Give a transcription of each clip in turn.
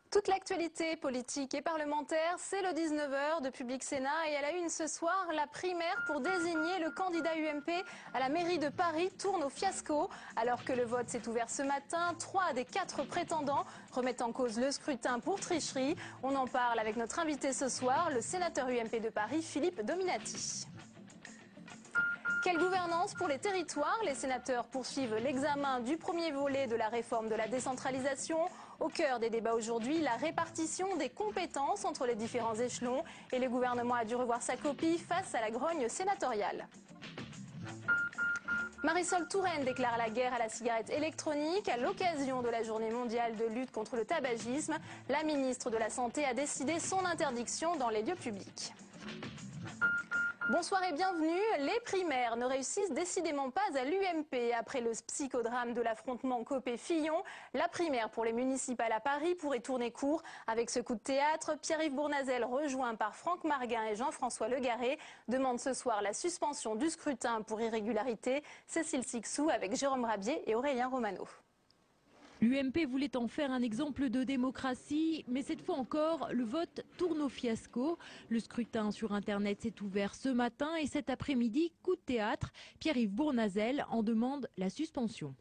Toute l'actualité politique et parlementaire, c'est le 19h de Public Sénat et à la une ce soir, la primaire pour désigner le candidat UMP à la mairie de Paris tourne au fiasco. Alors que le vote s'est ouvert ce matin, 3 des 4 prétendants remettent en cause le scrutin pour tricherie. On en parle avec notre invité ce soir, le sénateur UMP de Paris, Philippe Dominati. Quelle gouvernance pour les territoires? Les sénateurs poursuivent l'examen du premier volet de la réforme de la décentralisation. Au cœur des débats aujourd'hui, la répartition des compétences entre les différents échelons. Et le gouvernement a dû revoir sa copie face à la grogne sénatoriale. Marisol Touraine déclare la guerre à la cigarette électronique. À l'occasion de la journée mondiale de lutte contre le tabagisme, la ministre de la Santé a décidé son interdiction dans les lieux publics. Bonsoir et bienvenue. Les primaires ne réussissent décidément pas à l'UMP. Après le psychodrame de l'affrontement Copé-Fillon, la primaire pour les municipales à Paris pourrait tourner court. Avec ce coup de théâtre, Pierre-Yves Bournazel, rejoint par Franck Marguin et Jean-François Legaré, demande ce soir la suspension du scrutin pour irrégularité. Cécile Sixou avec Jérôme Rabier et Aurélien Romano. L'UMP voulait en faire un exemple de démocratie, mais cette fois encore, le vote tourne au fiasco. Le scrutin sur Internet s'est ouvert ce matin et cet après-midi, coup de théâtre, Pierre-Yves Bournazel en demande la suspension.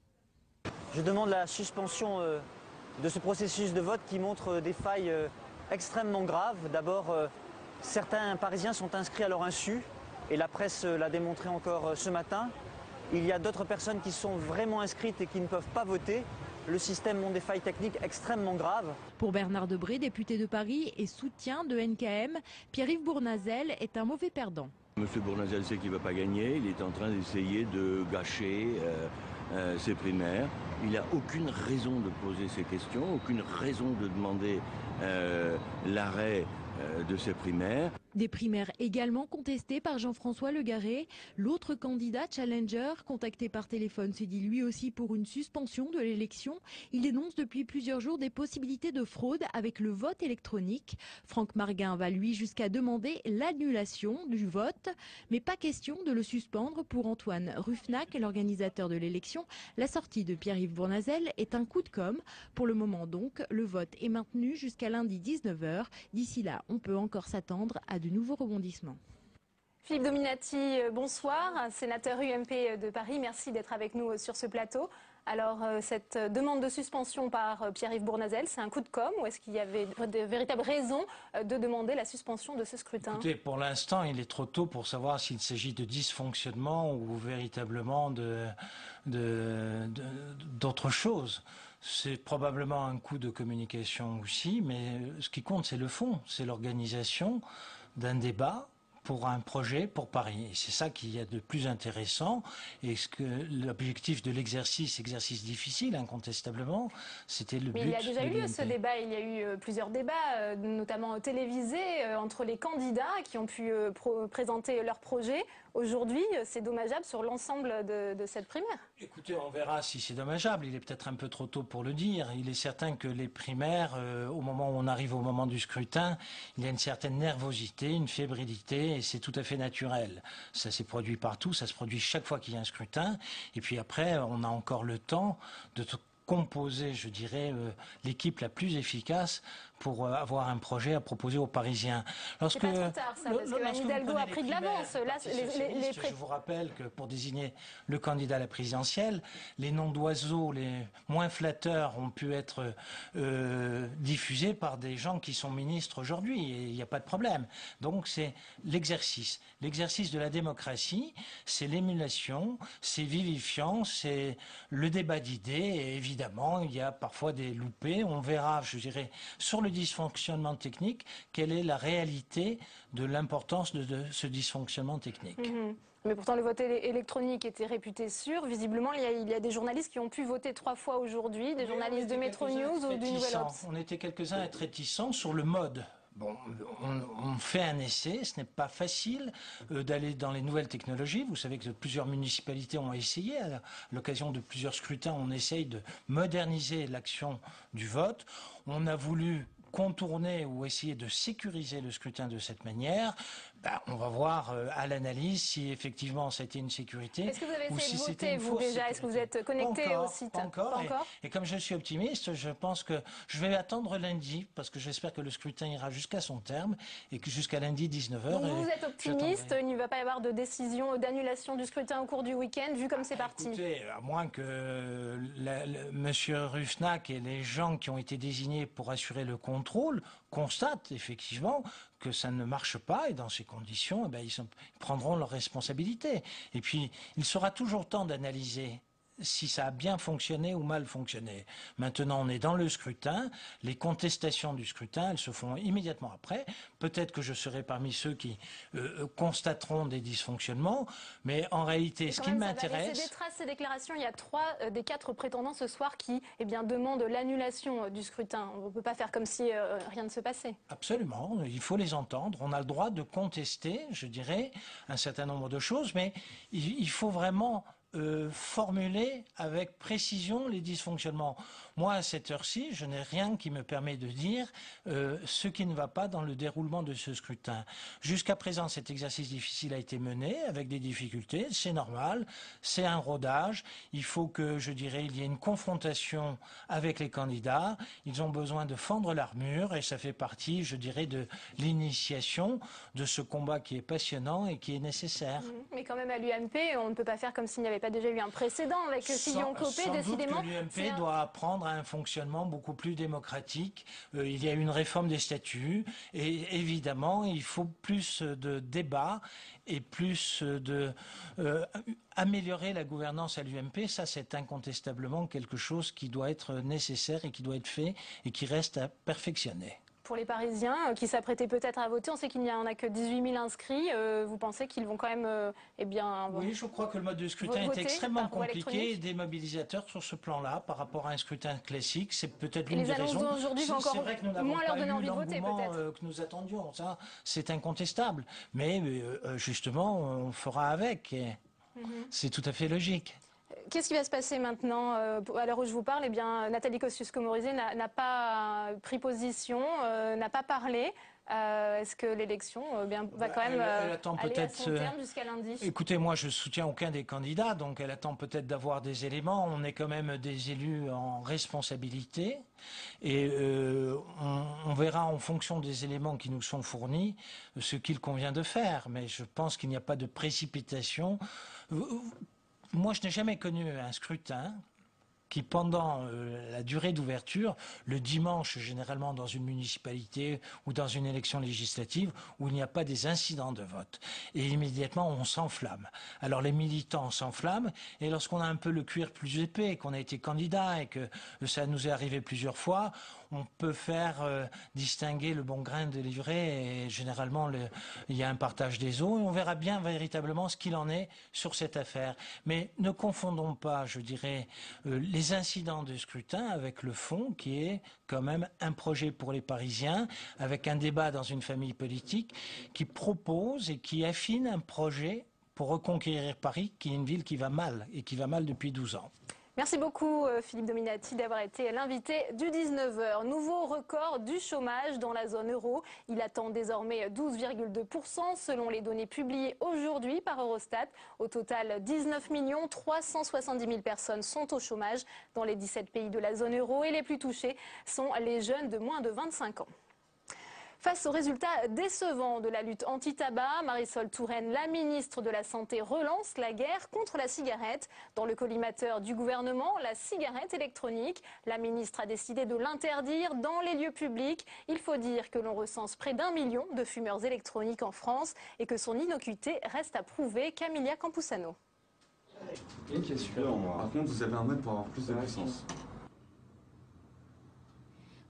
Je demande la suspension de ce processus de vote qui montre des failles extrêmement graves. D'abord, certains Parisiens sont inscrits à leur insu et la presse l'a démontré encore ce matin. Il y a d'autres personnes qui sont vraiment inscrites et qui ne peuvent pas voter. Le système montre des failles techniques extrêmement graves. Pour Bernard Debré, député de Paris et soutien de NKM, Pierre-Yves Bournazel est un mauvais perdant. Monsieur Bournazel sait qu'il ne va pas gagner, il est en train d'essayer de gâcher ses primaires. Il n'a aucune raison de poser ces questions, aucune raison de demander l'arrêt de ces primaires. Des primaires également contestées par Jean-François Legaré. L'autre candidat challenger, contacté par téléphone, s'est dit lui aussi pour une suspension de l'élection. Il dénonce depuis plusieurs jours des possibilités de fraude avec le vote électronique. Franck Marguin va lui jusqu'à demander l'annulation du vote, mais pas question de le suspendre pour Antoine Ruffnac, l'organisateur de l'élection. La sortie de Pierre-Yves Bournazel est un coup de com'. Pour le moment donc, le vote est maintenu jusqu'à lundi 19h. D'ici là, on peut encore s'attendre à de nouveaux rebondissements. Philippe Dominati, bonsoir, sénateur UMP de Paris, merci d'être avec nous sur ce plateau. Alors, cette demande de suspension par Pierre-Yves Bournazel, c'est un coup de com' ou est-ce qu'il y avait de véritables raisons de demander la suspension de ce scrutin? Écoutez, pour l'instant, il est trop tôt pour savoir s'il s'agit de dysfonctionnement ou véritablement d'autre chose. C'est probablement un coup de communication aussi, mais ce qui compte, c'est le fond, c'est l'organisation d'un débat pour un projet pour Paris. Et c'est ça qu'il y a de plus intéressant. Et ce que l'objectif de exercice difficile, incontestablement, c'était le but. Mais il y a déjà de eu l'UMP. ce débat, il y a eu plusieurs débats, notamment télévisés, entre les candidats qui ont pu présenter leur projet. Aujourd'hui, c'est dommageable sur l'ensemble de cette primaire. Écoutez, on verra si c'est dommageable. Il est peut-être un peu trop tôt pour le dire. Il est certain que les primaires, au moment où on arrive au moment du scrutin, il y a une certaine nervosité, une fébrilité, et c'est tout à fait naturel. Ça s'est produit partout, ça se produit chaque fois qu'il y a un scrutin. Et puis après, on a encore le temps de composer, je dirais, l'équipe la plus efficace pour avoir un projet à proposer aux Parisiens. C'est pas trop tard, ça, parce que Anne Hidalgo a pris de l'avance. Là, je vous rappelle que pour désigner le candidat à la présidentielle, les noms d'oiseaux les moins flatteurs ont pu être diffusés par des gens qui sont ministres aujourd'hui, et il n'y a pas de problème. Donc c'est l'exercice de la démocratie, c'est l'émulation, c'est vivifiant, c'est le débat d'idées, et évidemment, il y a parfois des loupés. On verra, je dirais, sur le dysfonctionnement technique, quelle est la réalité de l'importance de ce dysfonctionnement technique. Mais pourtant, le vote électronique était réputé sûr. Visiblement, il y a des journalistes qui ont pu voter 3 fois aujourd'hui, des journalistes de Metro News ou du Nouvel Obs. On était quelques-uns à être réticents sur le mode. Bon, on fait un essai, ce n'est pas facile d'aller dans les nouvelles technologies. Vous savez que plusieurs municipalités ont essayé, à l'occasion de plusieurs scrutins, on essaye de moderniser l'action du vote. On a voulu contourner ou essayer de sécuriser le scrutin de cette manière, on va voir à l'analyse si effectivement c'était une sécurité. Est-ce que vous avez ou essayé si de c'était voter, une vous fausse déjà? Est-ce que vous êtes connecté au site? Pas encore. Pas encore. Et comme je suis optimiste, je pense que je vais attendre lundi, parce que j'espère que le scrutin ira jusqu'à son terme, et que jusqu'à lundi 19h. Donc vous êtes optimiste, il ne va pas y avoir de décision d'annulation du scrutin au cours du week-end, vu comme c'est parti? Écoutez, à moins que M. Rufenacht et les gens qui ont été désignés pour assurer le contrôle constatent effectivement que ça ne marche pas, et dans ces conditions, ils prendront leurs responsabilités. Et puis, il sera toujours temps d'analyser si ça a bien fonctionné ou mal fonctionné. Maintenant, on est dans le scrutin. Les contestations du scrutin, elles se font immédiatement après. Peut-être que je serai parmi ceux qui constateront des dysfonctionnements, mais en réalité, ce qui m'intéresse... Ça va laisser des traces, ces déclarations. Il y a 3 des 4 prétendants ce soir qui demandent l'annulation du scrutin. On ne peut pas faire comme si rien ne se passait. Absolument, il faut les entendre. On a le droit de contester, je dirais, un certain nombre de choses, mais il faut vraiment... formuler avec précision les dysfonctionnements. Moi, à cette heure-ci, je n'ai rien qui me permet de dire ce qui ne va pas dans le déroulement de ce scrutin. Jusqu'à présent, cet exercice difficile a été mené avec des difficultés, c'est normal, c'est un rodage. Il faut que, je dirais, il y ait une confrontation avec les candidats. Ils ont besoin de fendre l'armure et ça fait partie, je dirais, de l'initiation de ce combat qui est passionnant et qui est nécessaire. Mais quand même, à l'UMP, on ne peut pas faire comme s'il n'y avait pas déjà eu un précédent avec Fillon Copé, décidément. L'UMP doit apprendre à un fonctionnement beaucoup plus démocratique. Il y a eu une réforme des statuts et évidemment, il faut plus de débats et plus améliorer la gouvernance à l'UMP. Ça, c'est incontestablement quelque chose qui doit être nécessaire et qui doit être fait et qui reste à perfectionner. Pour les Parisiens qui s'apprêtaient peut-être à voter, on sait qu'il n'y en a que 18 000 inscrits. Vous pensez qu'ils vont quand même, Oui, je crois que le mode de scrutin est extrêmement compliqué et démobilisateur sur ce plan-là par rapport à un scrutin classique. C'est peut-être l'une des raisons. C'est vrai que nous n'avons pas eu l'engouement que nous attendions. Ça, c'est incontestable. Mais justement, on fera avec. C'est tout à fait logique. Qu'est-ce qui va se passer maintenant? À l'heure où je vous parle, Nathalie Kosciusko-Morizet n'a pas pris position, n'a pas parlé. Est-ce que l'élection va quand même aller à son terme jusqu'à lundi? Écoutez, moi je soutiens aucun des candidats, donc elle attend peut-être d'avoir des éléments. On est quand même des élus en responsabilité et on verra en fonction des éléments qui nous sont fournis ce qu'il convient de faire. Mais je pense qu'il n'y a pas de précipitation. Moi, je n'ai jamais connu un scrutin qui, pendant la durée d'ouverture, le dimanche, généralement dans une municipalité ou dans une élection législative, où il n'y a pas des incidents de vote. Et immédiatement, on s'enflamme. Alors les militants s'enflamment, et lorsqu'on a un peu le cuir plus épais, qu'on a été candidat et que ça nous est arrivé plusieurs fois, on peut faire distinguer le bon grain de l'ivraie et généralement il y a un partage des eaux et on verra bien véritablement ce qu'il en est sur cette affaire. Mais ne confondons pas, je dirais, les incidents de scrutin avec le fond qui est quand même un projet pour les Parisiens avec un débat dans une famille politique qui propose et qui affine un projet pour reconquérir Paris qui est une ville qui va mal et qui va mal depuis 12 ans. Merci beaucoup Philippe Dominati d'avoir été l'invité du 19h. Nouveau record du chômage dans la zone euro. Il atteint désormais 12,2% selon les données publiées aujourd'hui par Eurostat. Au total, 19 370 000 personnes sont au chômage dans les 17 pays de la zone euro et les plus touchés sont les jeunes de moins de 25 ans. Face aux résultats décevants de la lutte anti-tabac, Marisol Touraine, la ministre de la Santé, relance la guerre contre la cigarette. Dans le collimateur du gouvernement, la cigarette électronique. La ministre a décidé de l'interdire dans les lieux publics. Il faut dire que l'on recense près d'1 million de fumeurs électroniques en France et que son innocuité reste à prouver. Camilla Campusano. Ok, super. Par contre, vous avez un mode pour avoir plus de puissance.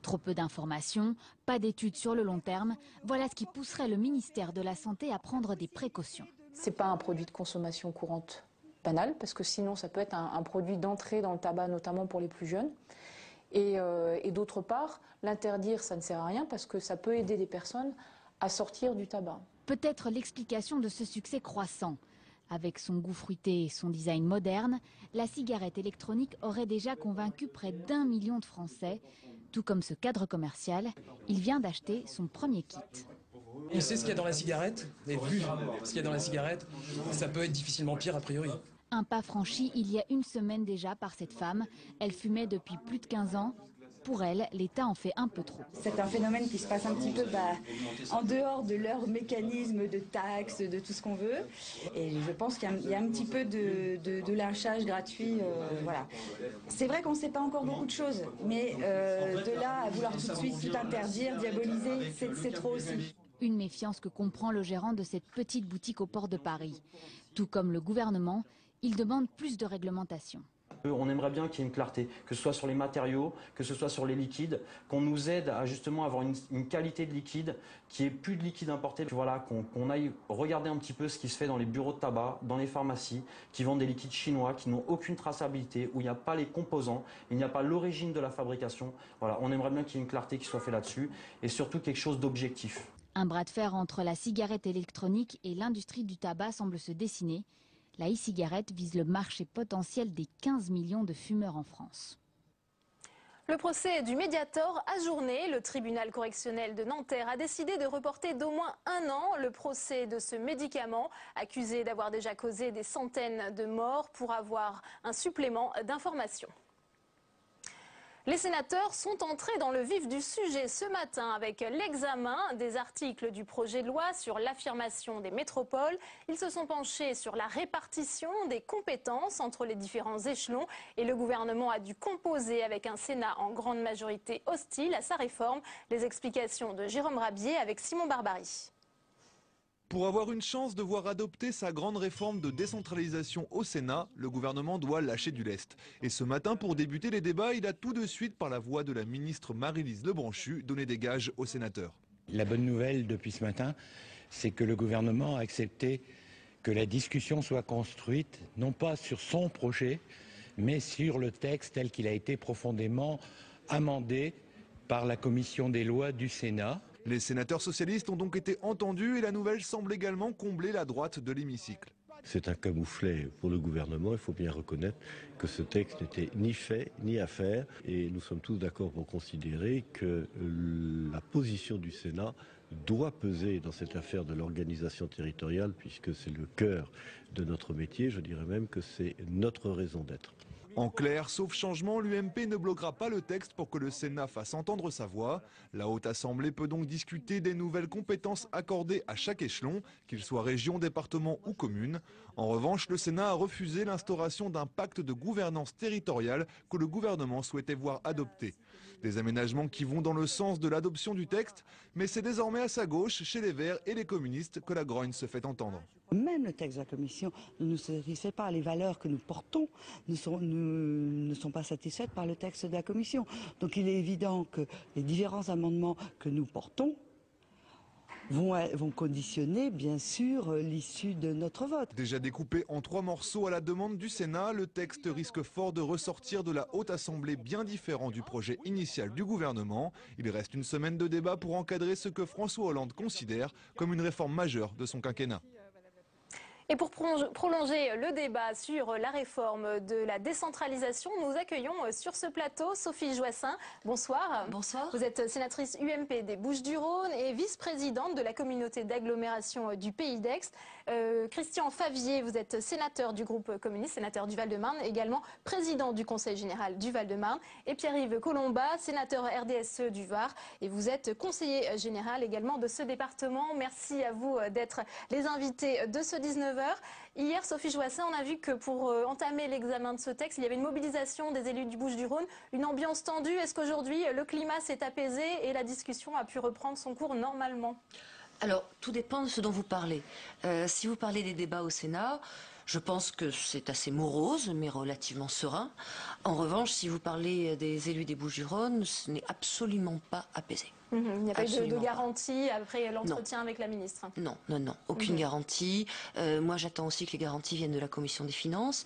Trop peu d'informations, pas d'études sur le long terme, voilà ce qui pousserait le ministère de la Santé à prendre des précautions. Ce n'est pas un produit de consommation courante banale, parce que sinon ça peut être un produit d'entrée dans le tabac, notamment pour les plus jeunes. Et d'autre part, l'interdire, ça ne sert à rien, parce que ça peut aider des personnes à sortir du tabac. Peut-être l'explication de ce succès croissant. Avec son goût fruité et son design moderne, la cigarette électronique aurait déjà convaincu près d'1 million de Français. Tout comme ce cadre commercial, il vient d'acheter son premier kit. On sait ce qu'il y a dans la cigarette, et vu ce qu'il y a dans la cigarette, ça peut être difficilement pire a priori. Un pas franchi il y a une semaine déjà par cette femme. Elle fumait depuis plus de 15 ans. Pour elle, l'État en fait un peu trop. C'est un phénomène qui se passe un petit peu en dehors de leur mécanisme de taxes, de tout ce qu'on veut. Et je pense qu'il y a un petit peu de lynchage gratuit. Voilà. C'est vrai qu'on ne sait pas encore beaucoup de choses, mais de là à vouloir tout de suite tout interdire, diaboliser, c'est trop aussi. Une méfiance que comprend le gérant de cette petite boutique au port de Paris. Tout comme le gouvernement, il demande plus de réglementation. On aimerait bien qu'il y ait une clarté, que ce soit sur les matériaux, que ce soit sur les liquides, qu'on nous aide à justement avoir une qualité de liquide, qui est plus de liquide importé. Voilà, qu'on aille regarder un petit peu ce qui se fait dans les bureaux de tabac, dans les pharmacies, qui vendent des liquides chinois, qui n'ont aucune traçabilité, où il n'y a pas les composants, il n'y a pas l'origine de la fabrication. Voilà, on aimerait bien qu'il y ait une clarté qui soit faite là-dessus, et surtout quelque chose d'objectif. Un bras de fer entre la cigarette électronique et l'industrie du tabac semble se dessiner. La e-cigarette vise le marché potentiel des 15 millions de fumeurs en France. Le procès du Mediator ajourné. Le tribunal correctionnel de Nanterre a décidé de reporter d'au moins 1 an le procès de ce médicament, accusé d'avoir déjà causé des centaines de morts, pour avoir un supplément d'information. Les sénateurs sont entrés dans le vif du sujet ce matin avec l'examen des articles du projet de loi sur l'affirmation des métropoles. Ils se sont penchés sur la répartition des compétences entre les différents échelons et le gouvernement a dû composer avec un Sénat en grande majorité hostile à sa réforme. Les explications de Jérôme Rabier avec Simon Barbary. Pour avoir une chance de voir adopter sa grande réforme de décentralisation au Sénat, le gouvernement doit lâcher du lest. Et ce matin, pour débuter les débats, il a tout de suite, par la voix de la ministre Maryllise Lebranchu, donné des gages aux sénateurs. La bonne nouvelle depuis ce matin, c'est que le gouvernement a accepté que la discussion soit construite, non pas sur son projet, mais sur le texte tel qu'il a été profondément amendé par la commission des lois du Sénat. Les sénateurs socialistes ont donc été entendus et la nouvelle semble également combler la droite de l'hémicycle. C'est un camouflet pour le gouvernement. Il faut bien reconnaître que ce texte n'était ni fait ni à faire. Et nous sommes tous d'accord pour considérer que la position du Sénat doit peser dans cette affaire de l'organisation territoriale, puisque c'est le cœur de notre métier. Je dirais même que c'est notre raison d'être. En clair, sauf changement, l'UMP ne bloquera pas le texte pour que le Sénat fasse entendre sa voix. La Haute Assemblée peut donc discuter des nouvelles compétences accordées à chaque échelon, qu'il soit région, département ou commune. En revanche, le Sénat a refusé l'instauration d'un pacte de gouvernance territoriale que le gouvernement souhaitait voir adopter. Des aménagements qui vont dans le sens de l'adoption du texte, mais c'est désormais à sa gauche, chez les Verts et les communistes, que la grogne se fait entendre. Même le texte de la Commission ne nous satisfait pas. Les valeurs que nous portons ne sont pas satisfaites par le texte de la Commission. Donc il est évident que les différents amendements que nous portons vont conditionner, bien sûr, l'issue de notre vote. Déjà découpé en 3 morceaux à la demande du Sénat, le texte risque fort de ressortir de la Haute Assemblée bien différent du projet initial du gouvernement. Il reste une semaine de débat pour encadrer ce que François Hollande considère comme une réforme majeure de son quinquennat. Et pour prolonger le débat sur la réforme de la décentralisation, nous accueillons sur ce plateau Sophie Joissaint. Bonsoir. Bonsoir. Vous êtes sénatrice UMP des Bouches-du-Rhône et vice-présidente de la communauté d'agglomération du Pays d'Aix. Christian Favier, vous êtes sénateur du groupe communiste, sénateur du Val-de-Marne, également président du Conseil général du Val-de-Marne. Et Pierre-Yves Colomba, sénateur RDSE du Var. Et vous êtes conseiller général également de ce département. Merci à vous d'être les invités de ce 19h. Hier, Sophie Joissaint, on a vu que pour entamer l'examen de ce texte, il y avait une mobilisation des élus du Bouches-du-Rhône, une ambiance tendue. Est-ce qu'aujourd'hui, le climat s'est apaisé et la discussion a pu reprendre son cours normalement ? Alors, tout dépend de ce dont vous parlez. Si vous parlez des débats au Sénat, je pense que c'est assez morose, mais relativement serein. En revanche, si vous parlez des élus des Bouches-du-Rhône, ce n'est absolument pas apaisé. Il n'y a pas eu de garantie après l'entretien avec la ministre. Non, aucune garantie. Moi, j'attends aussi que les garanties viennent de la Commission des Finances,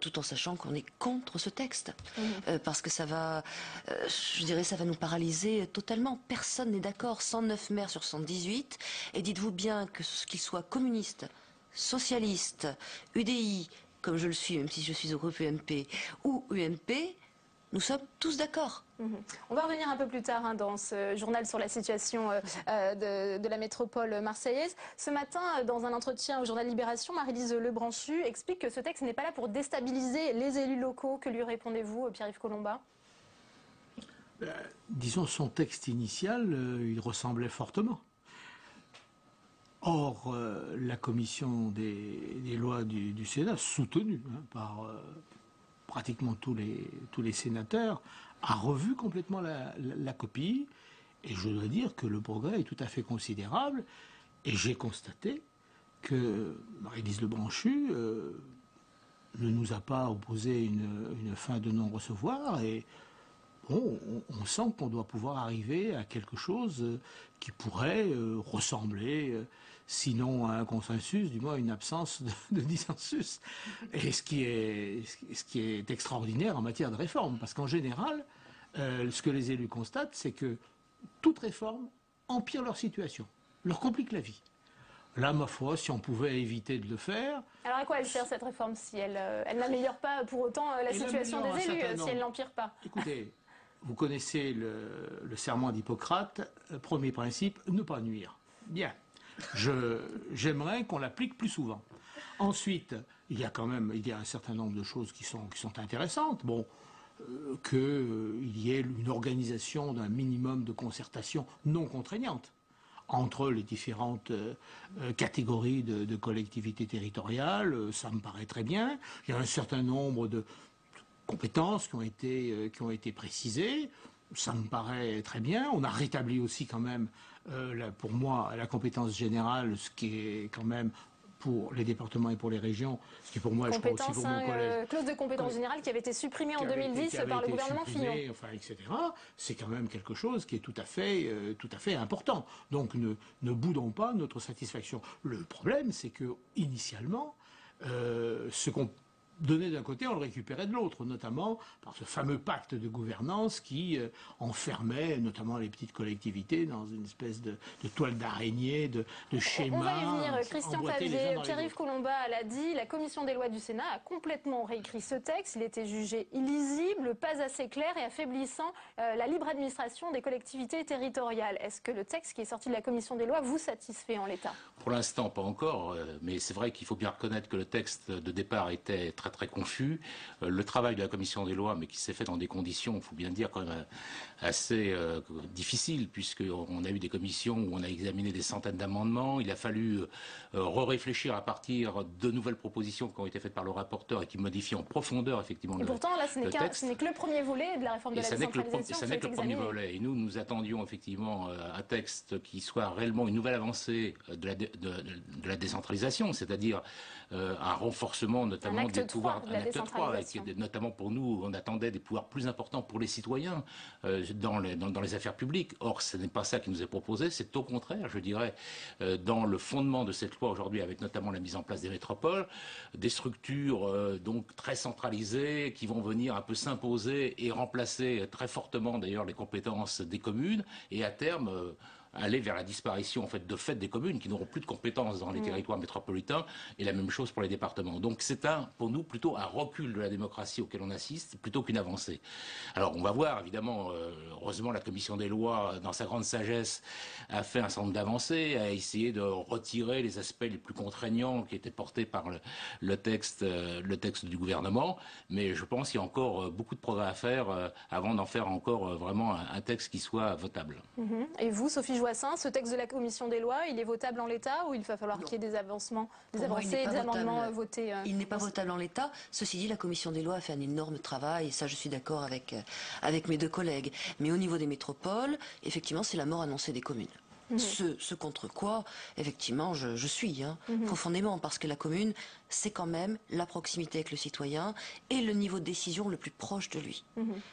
tout en sachant qu'on est contre ce texte. Parce que ça va, je dirais, ça va nous paralyser totalement. Personne n'est d'accord, 109 maires sur 118. Et dites-vous bien que qu'ils soient communistes, socialistes, UDI, comme je le suis, même si je suis au groupe UMP, ou UMP, nous sommes tous d'accord. On va revenir un peu plus tard dans ce journal sur la situation de la métropole marseillaise. Ce matin, dans un entretien au journal Libération, Marie-Lise Lebranchu explique que ce texte n'est pas là pour déstabiliser les élus locaux. Que lui répondez-vous, Pierre-Yves Collombat? Disons, son texte initial, il ressemblait fortement. Or, la commission des lois du Sénat, soutenue par pratiquement tous les sénateurs, a revu complètement la copie. Et je dois dire que le progrès est tout à fait considérable. Et j'ai constaté que Marie-Lise Lebranchu ne nous a pas opposé une fin de non-recevoir. Et bon, on sent qu'on doit pouvoir arriver à quelque chose qui pourrait ressembler, sinon à un consensus, du moins à une absence de dissensus. Et ce qui est extraordinaire en matière de réforme, parce qu'en général, ce que les élus constatent, c'est que toute réforme empire leur situation, leur complique la vie. Là, ma foi, si on pouvait éviter de le faire... Alors à quoi elle sert cette réforme si elle n'améliore pas pour autant la situation des élus, si elle n'empire pas? Écoutez, vous connaissez le serment d'Hippocrate, premier principe, ne pas nuire. Bien. J'aimerais qu'on l'applique plus souvent. Ensuite, il y a un certain nombre de choses qui sont intéressantes. Bon, qu'il y ait une organisation d'un minimum de concertation non contraignante entre les différentes catégories de collectivités territoriales, ça me paraît très bien. Il y a un certain nombre de compétences qui ont été précisées, ça me paraît très bien. On a rétabli aussi quand même, pour moi, la compétence générale, ce qui est quand même pour les départements et pour les régions, ce qui pour moi, je crois aussi pour mon collègue... clause de compétence générale qui avait été supprimée en 2010 par le gouvernement Fillon. Enfin, etc. C'est quand même quelque chose qui est tout à fait important. Donc ne boudons pas notre satisfaction. Le problème, c'est que initialement, ce qu'on donnait d'un côté, on le récupérait de l'autre, notamment par ce fameux pacte de gouvernance qui enfermait notamment les petites collectivités dans une espèce de toile d'araignée, de schéma. On va y venir. Christian Favier, Pierre-Yves Collombat l'a dit, la commission des lois du Sénat a complètement réécrit ce texte. Il était jugé illisible, pas assez clair et affaiblissant la libre administration des collectivités territoriales. Est-ce que le texte qui est sorti de la commission des lois vous satisfait en l'état? Pour l'instant, pas encore, mais c'est vrai qu'il faut bien reconnaître que le texte de départ était très confus. Le travail de la commission des lois, mais qui s'est fait dans des conditions, il faut bien dire, quand même assez difficiles, puisqu'on a eu des commissions où on a examiné des centaines d'amendements. Il a fallu réfléchir à partir de nouvelles propositions qui ont été faites par le rapporteur et qui modifient en profondeur, effectivement, et pourtant, là, ce n'est que le premier volet de la réforme de la décentralisation. Ce n'est que le premier volet. Et nous attendions effectivement un texte qui soit réellement une nouvelle avancée de la décentralisation, c'est-à-dire un renforcement notamment des pouvoirs, un acte 3, notamment pour nous, on attendait des pouvoirs plus importants pour les citoyens dans les affaires publiques. Or, ce n'est pas ça qui nous est proposé, c'est au contraire, je dirais, dans le fondement de cette loi aujourd'hui, avec notamment la mise en place des métropoles, des structures donc très centralisées qui vont venir un peu s'imposer et remplacer très fortement d'ailleurs les compétences des communes et à terme aller vers la disparition en fait des communes qui n'auront plus de compétences dans les territoires métropolitains et la même chose pour les départements. Donc c'est pour nous plutôt un recul de la démocratie auquel on assiste plutôt qu'une avancée. Alors on va voir évidemment, heureusement la commission des lois dans sa grande sagesse a fait un certain nombre d'avancées, a essayé de retirer les aspects les plus contraignants qui étaient portés par le texte du gouvernement, mais je pense qu'il y a encore beaucoup de progrès à faire avant d'en faire encore vraiment un texte qui soit votable. Et vous, Sophie Joissains, ce texte de la commission des lois, il est votable en l'état ou il va falloir qu'il y ait des avancées et des amendements votés Il n'est pas votable en l'état. Ceci dit, la commission des lois a fait un énorme travail et ça je suis d'accord avec mes deux collègues. Mais au niveau des métropoles, effectivement, c'est la mort annoncée des communes. Ce contre quoi, effectivement, je suis profondément, parce que la commune, c'est quand même la proximité avec le citoyen et le niveau de décision le plus proche de lui.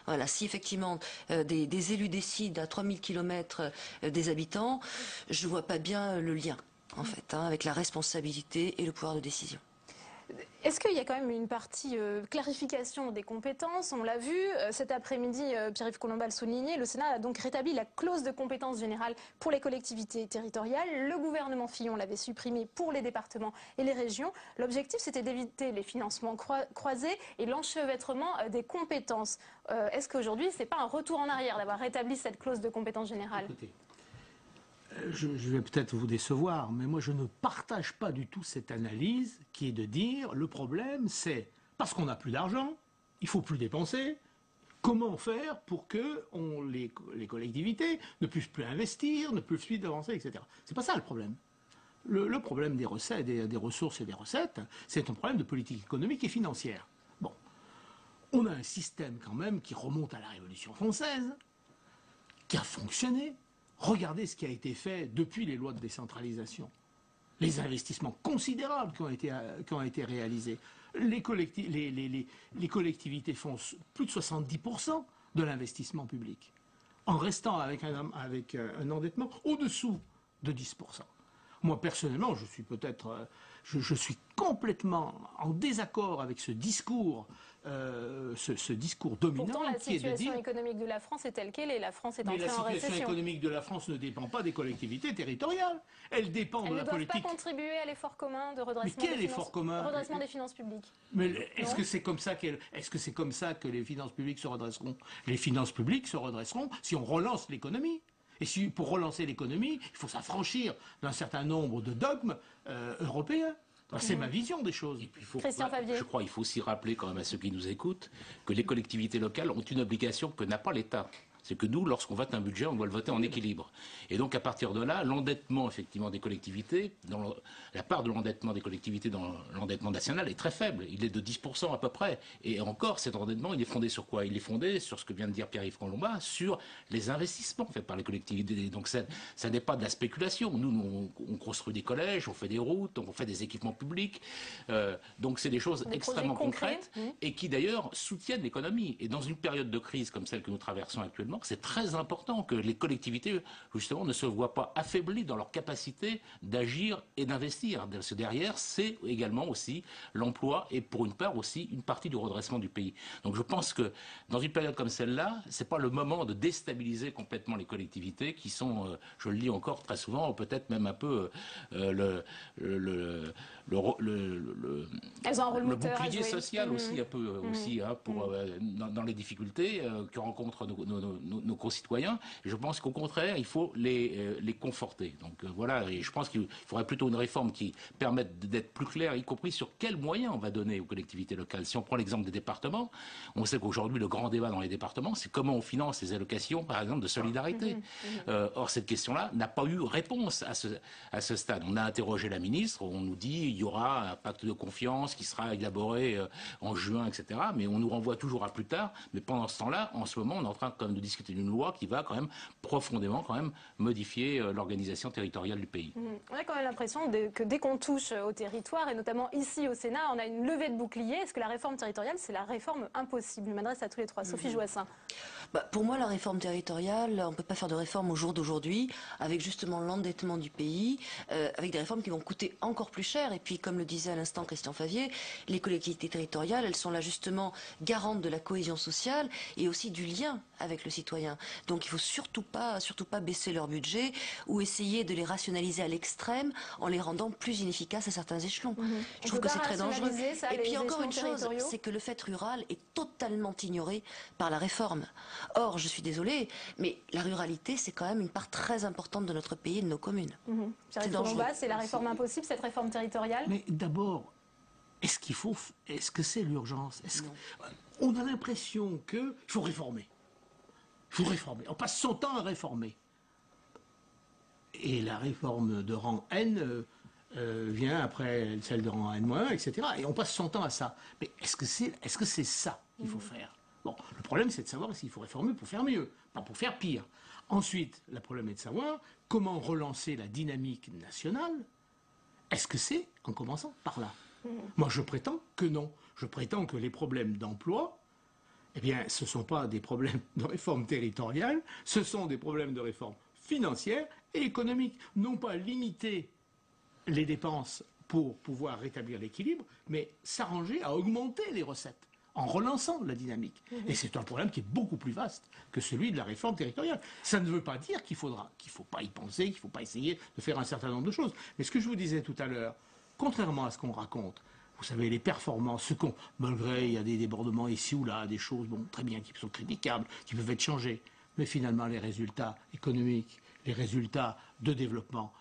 Voilà, si effectivement des élus décident à 3000 km des habitants, je vois pas bien le lien, en fait, avec la responsabilité et le pouvoir de décision. Est-ce qu'il y a quand même une partie clarification des compétences? On l'a vu cet après-midi, Pierre-Yves Collombat le soulignait, le Sénat a donc rétabli la clause de compétence générale pour les collectivités territoriales. Le gouvernement Fillon l'avait supprimée pour les départements et les régions. L'objectif, c'était d'éviter les financements croisés et l'enchevêtrement des compétences. Est-ce qu'aujourd'hui, ce n'est pas un retour en arrière d'avoir rétabli cette clause de compétence générale? Écoutez, je vais peut-être vous décevoir, mais moi je ne partage pas du tout cette analyse qui est de dire le problème c'est parce qu'on n'a plus d'argent, il ne faut plus dépenser, comment faire pour que les collectivités ne puissent plus investir, ne puissent plus avancer, etc. C'est pas ça le problème. Le problème des recettes, des ressources et des recettes, c'est un problème de politique économique et financière. Bon, on a un système quand même qui remonte à la Révolution française, qui a fonctionné. Regardez ce qui a été fait depuis les lois de décentralisation. Les investissements considérables qui ont été réalisés. Les collectivités font plus de 70% de l'investissement public, en restant avec un endettement au-dessous de 10%. Moi, personnellement, je suis complètement en désaccord avec ce discours, dominant. Pourtant, la qui est de situation dire... économique de la France est telle qu'elle est. La France est entrée en récession. Mais la situation économique de la France ne dépend pas des collectivités territoriales. Elle dépend de la politique. Elles ne doivent pas contribuer à l'effort commun de redressement, redressement des finances publiques. Mais est-ce que c'est comme ça que les finances publiques se redresseront? Les finances publiques se redresseront si on relance l'économie. Et si, pour relancer l'économie, il faut s'affranchir d'un certain nombre de dogmes européens. C'est ma vision des choses. Et puis je crois qu'il faut aussi rappeler quand même à ceux qui nous écoutent que les collectivités locales ont une obligation que n'a pas l'État. C'est que nous, lorsqu'on vote un budget, on doit le voter en équilibre. Et donc, à partir de là, l'endettement, effectivement, des collectivités, la part de l'endettement des collectivités dans l'endettement national est très faible. Il est de 10% à peu près. Et encore, cet endettement, il est fondé sur quoi? Il est fondé sur ce que vient de dire Pierre-Yves Collombat, sur les investissements faits par les collectivités. Donc, ça n'est pas de la spéculation. Nous, on construit des collèges, on fait des routes, on fait des équipements publics. Donc, c'est des choses extrêmement concrètes et qui, d'ailleurs, soutiennent l'économie. Et dans une période de crise comme celle que nous traversons actuellement, c'est très important que les collectivités, justement, ne se voient pas affaiblies dans leur capacité d'agir et d'investir. Derrière, c'est également aussi l'emploi et pour une part aussi une partie du redressement du pays. Donc je pense que dans une période comme celle-là, c'est pas le moment de déstabiliser complètement les collectivités qui sont, je le dis encore très souvent, peut-être même un peu elles ont un rôle moteur bouclier social aussi un peu aussi dans les difficultés que rencontrent nos concitoyens. Et je pense qu'au contraire, il faut les conforter. Donc voilà, et je pense qu'il faudrait plutôt une réforme qui permette d'être plus claire, y compris sur quels moyens on va donner aux collectivités locales. Si on prend l'exemple des départements, on sait qu'aujourd'hui le grand débat dans les départements, c'est comment on finance les allocations, par exemple, de solidarité. Or cette question-là n'a pas eu réponse à ce stade. On a interrogé la ministre, on nous dit il y aura un pacte de confiance qui sera élaboré en juin, etc. Mais on nous renvoie toujours à plus tard. Mais pendant ce temps-là, en ce moment, on est en train quand même de discuter d'une loi qui va quand même profondément modifier l'organisation territoriale du pays. On a quand même l'impression que dès qu'on touche au territoire, et notamment ici au Sénat, on a une levée de bouclier. Est-ce que la réforme territoriale, c'est la réforme impossible? Je m'adresse à tous les trois. Sophie Joassin. Pour moi, la réforme territoriale, on ne peut pas faire de réforme au jour d'aujourd'hui, avec justement l'endettement du pays, avec des réformes qui vont coûter encore plus cher. Et puis, comme le disait à l'instant Christian Favier, les collectivités territoriales, elles sont là justement garantes de la cohésion sociale et aussi du lien avec le citoyen. Donc il ne faut surtout pas baisser leur budget ou essayer de les rationaliser à l'extrême en les rendant plus inefficaces à certains échelons. Je trouve que c'est très dangereux. Et puis encore une chose, c'est que le fait rural est totalement ignoré par la réforme. Or, je suis désolée, mais la ruralité, c'est quand même une part très importante de notre pays et de nos communes. C'est dangereux. C'est la réforme impossible, cette réforme territoriale? Mais d'abord, est-ce que c'est l'urgence? On a l'impression qu'il faut réformer. Il faut réformer. On passe son temps à réformer. Et la réforme de rang N vient après celle de rang N-1, etc. Et on passe son temps à ça. Mais est-ce que c'est ça qu'il faut faire? Bon, le problème, c'est de savoir s'il faut réformer pour faire mieux, pas pour faire pire. Ensuite, le problème est de savoir comment relancer la dynamique nationale. Est-ce que c'est en commençant par là? Moi, je prétends que non. Je prétends que les problèmes d'emploi, eh bien, ce ne sont pas des problèmes de réforme territoriale, ce sont des problèmes de réforme financière et économique. Non pas limiter les dépenses pour pouvoir rétablir l'équilibre, mais s'arranger à augmenter les recettes en relançant la dynamique. Et c'est un problème qui est beaucoup plus vaste que celui de la réforme territoriale. Ça ne veut pas dire qu'il ne faut pas y penser, qu'il ne faut pas essayer de faire un certain nombre de choses. Mais ce que je vous disais tout à l'heure, contrairement à ce qu'on raconte, vous savez, les performances, malgré il y a des débordements ici ou là, des choses, bon, très bien, qui sont critiquables, qui peuvent être changées, mais finalement les résultats économiques, les résultats de développement,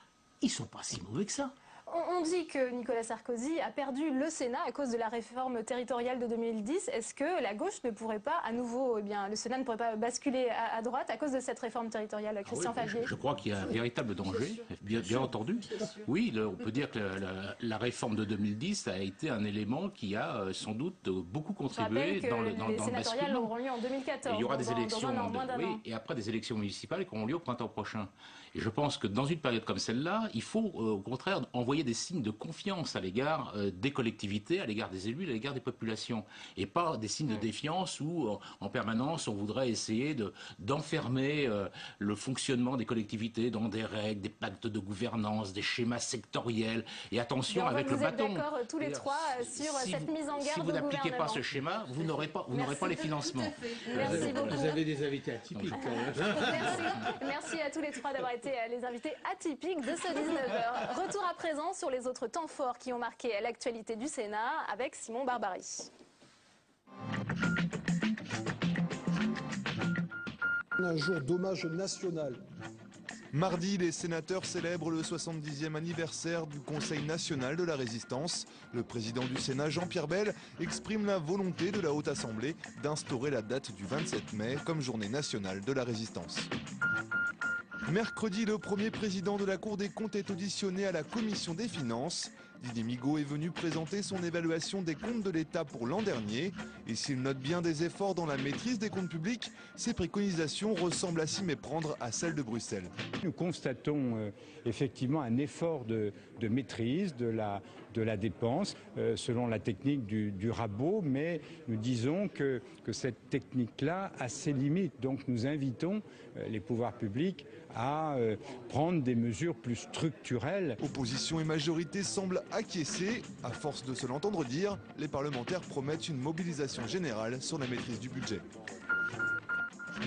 ils ne sont pas si mauvais que ça. On dit que Nicolas Sarkozy a perdu le Sénat à cause de la réforme territoriale de 2010. Est-ce que la gauche ne pourrait pas, à nouveau, le Sénat ne pourrait pas basculer à droite à cause de cette réforme territoriale, Christian Favier? Je crois qu'il y a un véritable danger, bien entendu. Oui, on peut dire que la réforme de 2010 a été un élément qui a sans doute beaucoup contribué dans le basculement. Les sénatoriales auront lieu en 2014. Et il y aura des élections, et après des élections municipales qui auront lieu au printemps prochain. Et je pense que dans une période comme celle-là, il faut au contraire envoyer des signes de confiance à l'égard des collectivités, à l'égard des élus, à l'égard des populations. Et pas des signes de défiance où en permanence on voudrait essayer d'enfermer le fonctionnement des collectivités dans des règles, des pactes de gouvernance, des schémas sectoriels. Et attention avec le bâton. Vous êtes d'accord tous les trois sur cette mise en garde si vous n'appliquez pas ce schéma, vous n'aurez pas les financements. Merci beaucoup. Vous avez des invités atypiques. Merci à tous les trois d'avoir été les invités atypiques de ce 19h. Retour à présent sur les autres temps forts qui ont marqué l'actualité du Sénat avec Simon Barbarie. Un jour d'hommage national. Mardi, les sénateurs célèbrent le 70e anniversaire du Conseil national de la Résistance. Le président du Sénat, Jean-Pierre Bel, exprime la volonté de la Haute Assemblée d'instaurer la date du 27 mai comme journée nationale de la Résistance. Mercredi, le premier président de la Cour des comptes est auditionné à la Commission des finances. Didier Migaud est venu présenter son évaluation des comptes de l'État pour l'an dernier. Et s'il note bien des efforts dans la maîtrise des comptes publics, ses préconisations ressemblent à s'y méprendre à celles de Bruxelles. Nous constatons effectivement un effort de maîtrise de la dépense selon la technique du rabot, mais nous disons que cette technique-là a ses limites. Donc nous invitons les pouvoirs publics à prendre des mesures plus structurelles. Opposition et majorité semblent acquiescer. À force de se l'entendre dire, les parlementaires promettent une mobilisation générale sur la maîtrise du budget.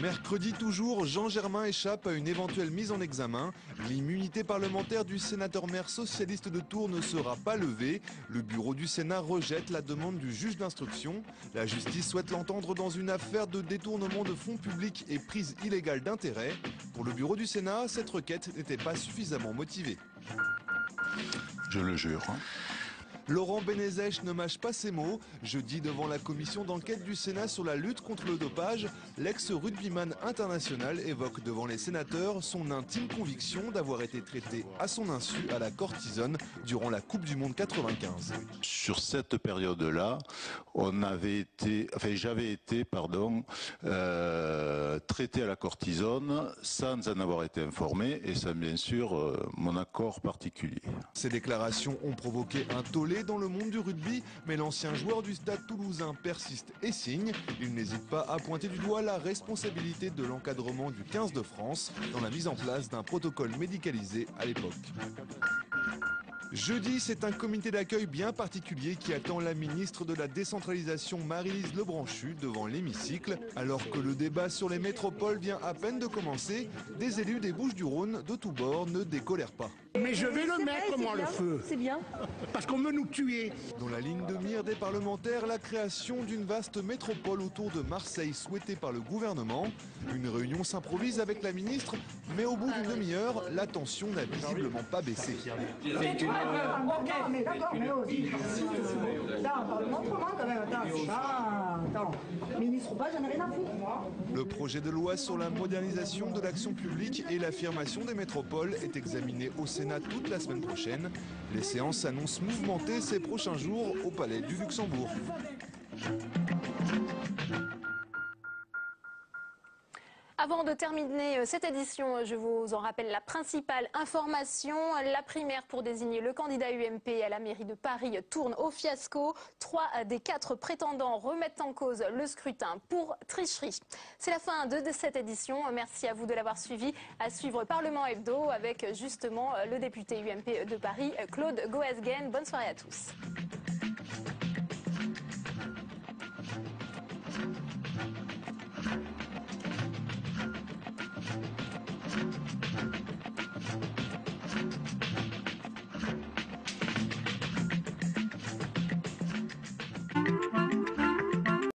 Mercredi toujours, Jean Germain échappe à une éventuelle mise en examen. L'immunité parlementaire du sénateur-maire socialiste de Tours ne sera pas levée. Le bureau du Sénat rejette la demande du juge d'instruction. La justice souhaite l'entendre dans une affaire de détournement de fonds publics et prise illégale d'intérêt. Pour le bureau du Sénat, cette requête n'était pas suffisamment motivée. Je le jure. Laurent Benezech ne mâche pas ses mots. Jeudi, devant la commission d'enquête du Sénat sur la lutte contre le dopage, l'ex-rugbyman international évoque devant les sénateurs son intime conviction d'avoir été traité à son insu à la cortisone durant la Coupe du Monde 95. Sur cette période-là, j'avais été traité à la cortisone sans en avoir été informé et sans bien sûr mon accord particulier. Ces déclarations ont provoqué un tollé dans le monde du rugby, mais l'ancien joueur du Stade toulousain persiste et signe. Il n'hésite pas à pointer du doigt la responsabilité de l'encadrement du 15 de France dans la mise en place d'un protocole médicalisé à l'époque. Jeudi, c'est un comité d'accueil bien particulier qui attend la ministre de la décentralisation Maryse Lebranchu devant l'hémicycle. Alors que le débat sur les métropoles vient à peine de commencer, des élus des Bouches-du-Rhône de tous bords ne décolèrent pas. Mais je vais le mettre, moi, le feu. C'est bien. Parce qu'on veut nous tuer. Dans la ligne de mire des parlementaires, la création d'une vaste métropole autour de Marseille souhaitée par le gouvernement. Une réunion s'improvise avec la ministre, mais au bout d'une demi-heure, la tension n'a visiblement pas baissé. Mais d'accord, mais aussi. Montre-moi quand même. Attends. Ministre ou pas, j'en ai rien à foutre. Le projet de loi sur la modernisation de l'action publique et l'affirmation des métropoles est examiné au Sénat toute la semaine prochaine. Les séances s'annoncent mouvementées ces prochains jours au Palais du Luxembourg. Avant de terminer cette édition, je vous en rappelle la principale information. La primaire pour désigner le candidat UMP à la mairie de Paris tourne au fiasco. 3 des 4 prétendants remettent en cause le scrutin pour tricherie. C'est la fin de cette édition. Merci à vous de l'avoir suivi. À suivre Parlement Hebdo avec justement le député UMP de Paris, Claude Goasguen. Bonne soirée à tous.